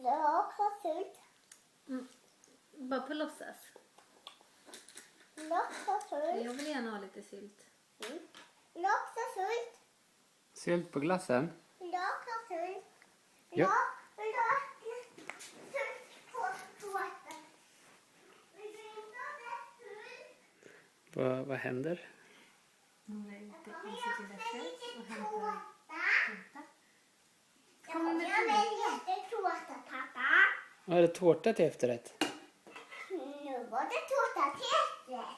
Det var också sylt. Bara på låtsas. Laxasylt. Jag vill gärna ha lite sylt. Laxasylt. Sylt på glassen? Laxasylt. Ja. Laxasylt på tårtan. Vad händer? Hon är ute i sitt lilla kök och hämtar tårta. Jag väljer tårta, pappa. Vad är det tårta till efterrätt? Nu var det tårta till efterrätt.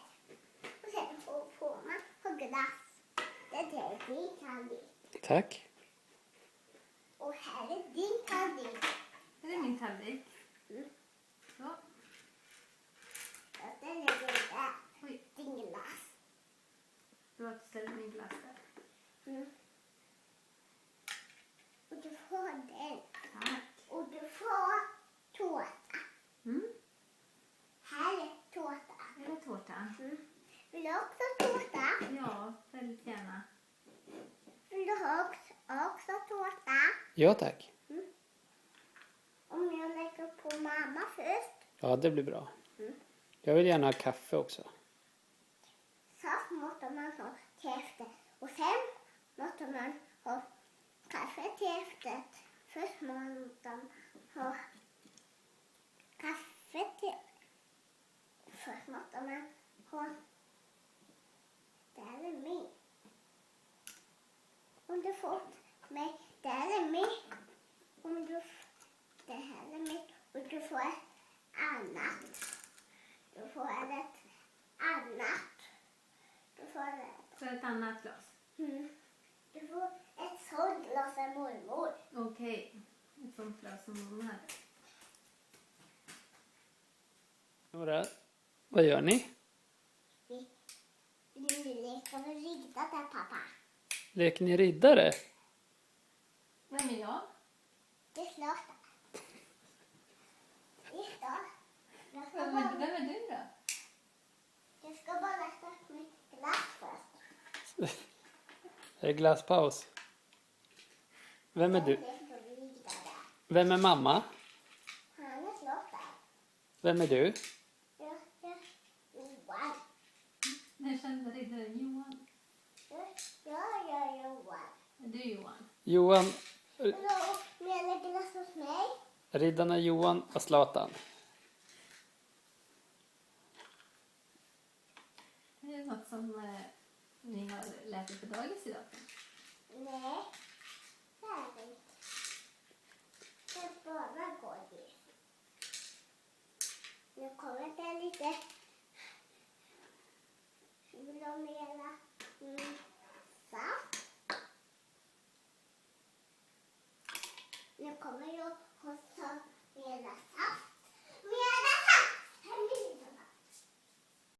Och sen får man på glass. Det är din tallrik. Tack. Och här är din tallrik. Det är min tallrik. Så. Och den är där. Oj, Din glass. du har ställt min glass där. Och du får den. Tack. Och du får tårta. Mm. Här är tårta. Är det tårta? Vill du också tårta? Ja, väldigt gärna. Vill du ha också tårta? Ja, tack. Om jag lägger på mamma först. Ja, det blir bra. Jag vill gärna ha kaffe också. Så måste man ha till efter. Och sen måste man ha kaffe till efter. Först måste man ha kaffe till. Först måste man ha. Det här är min. Om du får mig. Det här är min. Om du. Det här är mitt. Och du får ett annat. Du får ett annat. Du får ett. Så ett annat glas. Du får ett sånt glas av mormor. Okej. Ett sånt glas som mamma hade. Nora, vad gör ni? Vi leker med riddare där, pappa. Leker ni riddare? Vem är jag? Det är klart. Visst då? Vem är du då? Jag ska bara läsa mitt glass först. Är det glasspaus? Vem är du? Jag leker med riddare. Vem är mamma? Han är klart där. Vem är du? Johan. Den kände riddaren Johan. Jag är Johan. Är du Johan? Johan, Hallå, menar glass hos mig? riddarna Johan och Zlatan. Det är något som ni har lärt er på dagis idag. Nej, det är det inte. Det är bara godis. Nu kommer det lite. Vill du mera saft? Nu kommer jag att ta mera saft.